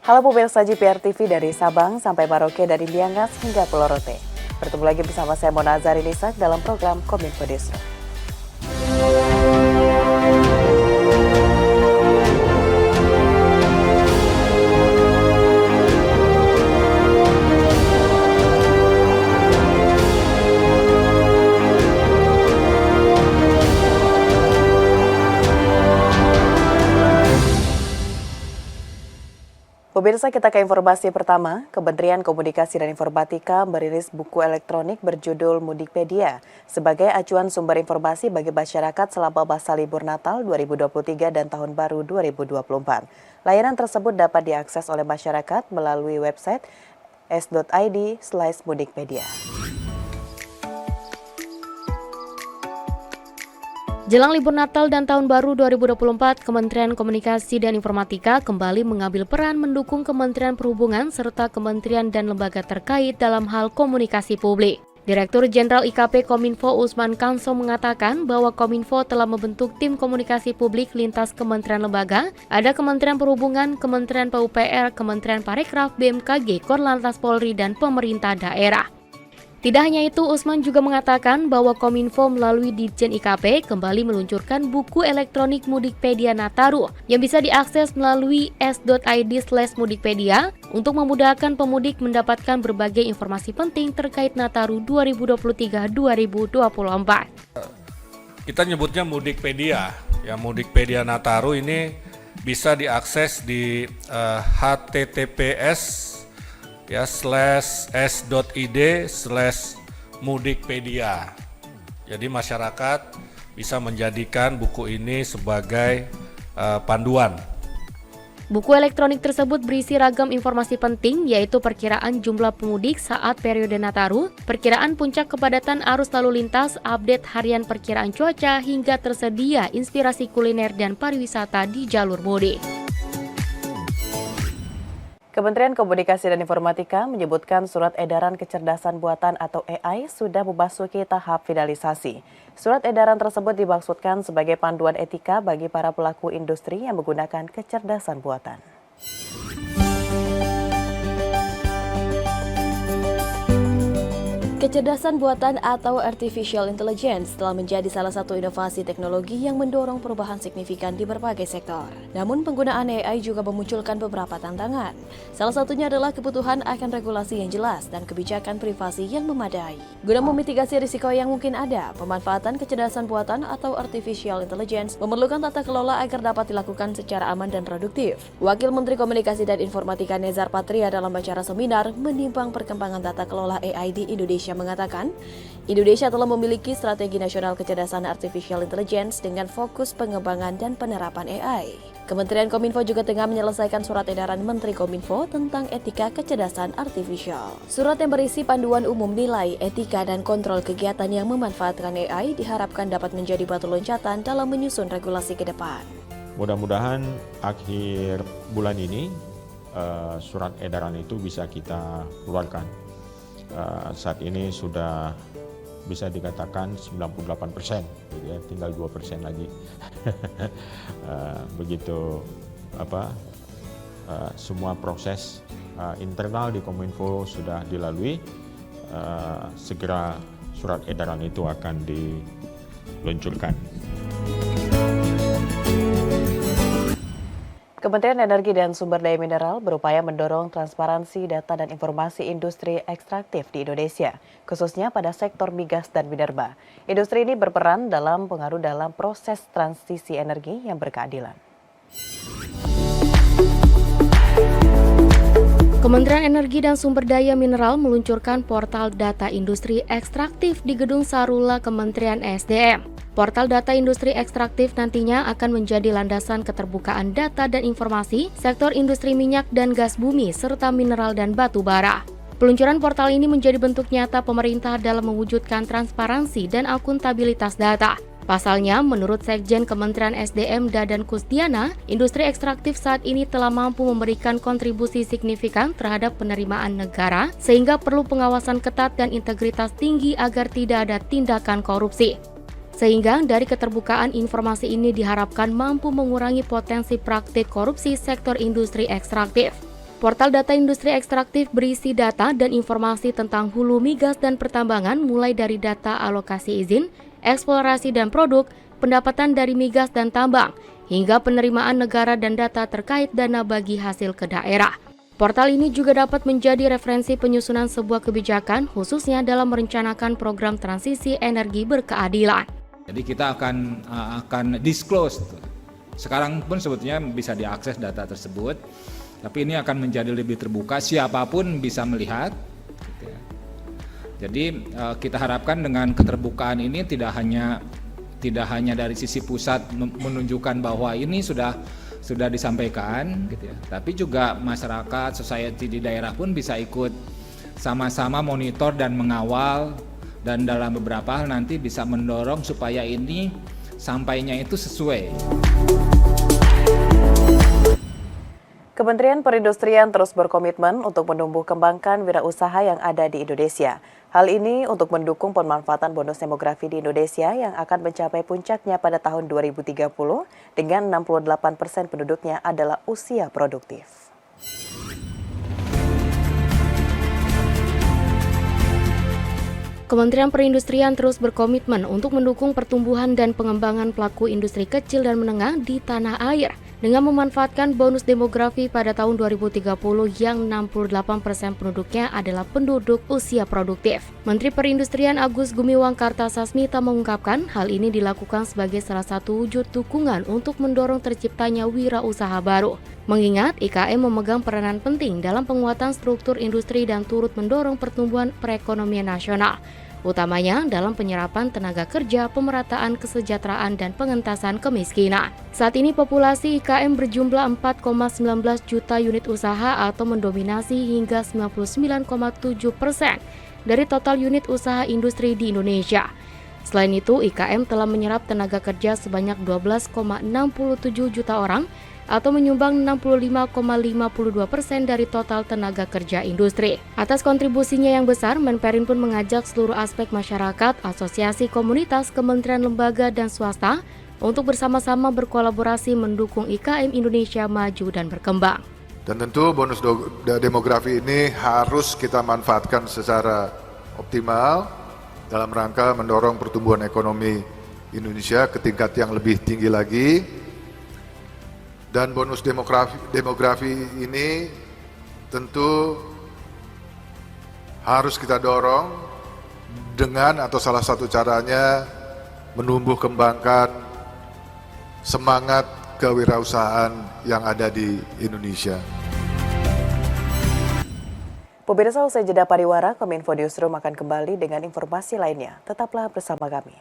Halo pemirsa JPR TV dari Sabang sampai Merauke, dari Miangas hingga Pulau Rote. Bertemu lagi bersama saya Mona Azhari-Nisa dalam program Kominfo Distro. Pemirsa, kita ke informasi pertama. Kementerian Komunikasi dan Informatika merilis buku elektronik berjudul Mudikpedia sebagai acuan sumber informasi bagi masyarakat selama masa libur Natal 2023 dan Tahun Baru 2024. Layanan tersebut dapat diakses oleh masyarakat melalui website s.id/mudikpedia. Jelang libur Natal dan Tahun Baru 2024, Kementerian Komunikasi dan Informatika kembali mengambil peran mendukung Kementerian Perhubungan serta kementerian dan lembaga terkait dalam hal komunikasi publik. Direktur Jenderal IKP Kominfo Usman Kanso mengatakan bahwa Kominfo telah membentuk tim komunikasi publik lintas kementerian lembaga, ada Kementerian Perhubungan, Kementerian PUPR, Kementerian Parekraf, BMKG, Korlantas Polri, dan pemerintah daerah. Tidak hanya itu, Usman juga mengatakan bahwa Kominfo melalui Ditjen IKP kembali meluncurkan buku elektronik Mudikpedia Nataru yang bisa diakses melalui s.id/mudikpedia untuk memudahkan pemudik mendapatkan berbagai informasi penting terkait Nataru 2023-2024. Kita nyebutnya Mudikpedia. Ya, Mudikpedia Nataru ini bisa diakses di https /s.id/mudikpedia. Jadi masyarakat bisa menjadikan buku ini sebagai panduan. Buku elektronik tersebut berisi ragam informasi penting, yaitu perkiraan jumlah pemudik saat periode Nataru, perkiraan puncak kepadatan arus lalu lintas, update harian perkiraan cuaca, hingga tersedia inspirasi kuliner dan pariwisata di jalur mudik. Kementerian Komunikasi dan Informatika menyebutkan surat edaran kecerdasan buatan atau AI sudah memasuki tahap finalisasi. Surat edaran tersebut dimaksudkan sebagai panduan etika bagi para pelaku industri yang menggunakan kecerdasan buatan. Kecerdasan buatan atau artificial intelligence telah menjadi salah satu inovasi teknologi yang mendorong perubahan signifikan di berbagai sektor. Namun penggunaan AI juga memunculkan beberapa tantangan. Salah satunya adalah kebutuhan akan regulasi yang jelas dan kebijakan privasi yang memadai. Guna memitigasi risiko yang mungkin ada, pemanfaatan kecerdasan buatan atau artificial intelligence memerlukan tata kelola agar dapat dilakukan secara aman dan produktif. Wakil Menteri Komunikasi dan Informatika Nezar Patria dalam acara seminar menimbang perkembangan tata kelola AI di Indonesia mengatakan, Indonesia telah memiliki strategi nasional kecerdasan artificial intelligence dengan fokus pengembangan dan penerapan AI. Kementerian Kominfo juga tengah menyelesaikan surat edaran Menteri Kominfo tentang etika kecerdasan artificial. Surat yang berisi panduan umum nilai, etika, dan kontrol kegiatan yang memanfaatkan AI diharapkan dapat menjadi batu loncatan dalam menyusun regulasi ke depan. Mudah-mudahan akhir bulan ini surat edaran itu bisa kita keluarkan. Saat ini sudah bisa dikatakan 98%, gitu ya, tinggal 2% lagi. Begitu semua proses internal di Kominfo sudah dilalui, segera surat edaran itu akan diluncurkan. Kementerian Energi dan Sumber Daya Mineral berupaya mendorong transparansi data dan informasi industri ekstraktif di Indonesia, khususnya pada sektor migas dan minerba. Industri ini berperan dalam pengaruh dalam proses transisi energi yang berkeadilan. Kementerian Energi dan Sumber Daya Mineral meluncurkan portal data industri ekstraktif di Gedung Sarula Kementerian SDM. Portal data industri ekstraktif nantinya akan menjadi landasan keterbukaan data dan informasi sektor industri minyak dan gas bumi serta mineral dan batu bara. Peluncuran portal ini menjadi bentuk nyata pemerintah dalam mewujudkan transparansi dan akuntabilitas data. Pasalnya, menurut Sekjen Kementerian SDM Dadan Kusdiana, industri ekstraktif saat ini telah mampu memberikan kontribusi signifikan terhadap penerimaan negara, sehingga perlu pengawasan ketat dan integritas tinggi agar tidak ada tindakan korupsi. Sehingga dari keterbukaan informasi ini diharapkan mampu mengurangi potensi praktik korupsi sektor industri ekstraktif. Portal data industri ekstraktif berisi data dan informasi tentang hulu migas dan pertambangan mulai dari data alokasi izin, eksplorasi dan produk, pendapatan dari migas dan tambang, hingga penerimaan negara dan data terkait dana bagi hasil ke daerah. Portal ini juga dapat menjadi referensi penyusunan sebuah kebijakan khususnya dalam merencanakan program transisi energi berkeadilan. Jadi kita akan disclose. Sekarang pun sebetulnya bisa diakses data tersebut. Tapi ini akan menjadi lebih terbuka, siapapun bisa melihat. Jadi kita harapkan dengan keterbukaan ini tidak hanya dari sisi pusat menunjukkan bahwa ini sudah disampaikan, gitu ya. Tapi juga masyarakat, society di daerah pun bisa ikut sama-sama monitor dan mengawal, dan dalam beberapa hal nanti bisa mendorong supaya ini sampainya itu sesuai. Kementerian Perindustrian terus berkomitmen untuk menumbuh kembangkan wirausaha yang ada di Indonesia. Hal ini untuk mendukung pemanfaatan bonus demografi di Indonesia yang akan mencapai puncaknya pada tahun 2030 dengan 68% penduduknya adalah usia produktif. Kementerian Perindustrian terus berkomitmen untuk mendukung pertumbuhan dan pengembangan pelaku industri kecil dan menengah di tanah air dengan memanfaatkan bonus demografi pada tahun 2030 yang 68% penduduknya adalah penduduk usia produktif. Menteri Perindustrian Agus Gumiwang Kartasasmita mengungkapkan hal ini dilakukan sebagai salah satu wujud dukungan untuk mendorong terciptanya wirausaha baru. Mengingat IKM memegang peranan penting dalam penguatan struktur industri dan turut mendorong pertumbuhan perekonomian nasional, utamanya dalam penyerapan tenaga kerja, pemerataan kesejahteraan, dan pengentasan kemiskinan. Saat ini populasi IKM berjumlah 4,19 juta unit usaha atau mendominasi hingga 99,7% dari total unit usaha industri di Indonesia. Selain itu, IKM telah menyerap tenaga kerja sebanyak 12,67 juta orang atau menyumbang 65,52% dari total tenaga kerja industri. Atas kontribusinya yang besar, Menperin pun mengajak seluruh aspek masyarakat, asosiasi komunitas, kementerian lembaga, dan swasta untuk bersama-sama berkolaborasi mendukung IKM Indonesia maju dan berkembang. Dan tentu bonus demografi ini harus kita manfaatkan secara optimal dalam rangka mendorong pertumbuhan ekonomi Indonesia ke tingkat yang lebih tinggi lagi. Dan bonus demografi ini tentu harus kita dorong dengan atau salah satu caranya menumbuh kembangkan semangat kewirausahaan yang ada di Indonesia. Pemirsa, usai jeda pariwara, Kominfo Newsroom akan kembali dengan informasi lainnya. Tetaplah bersama kami.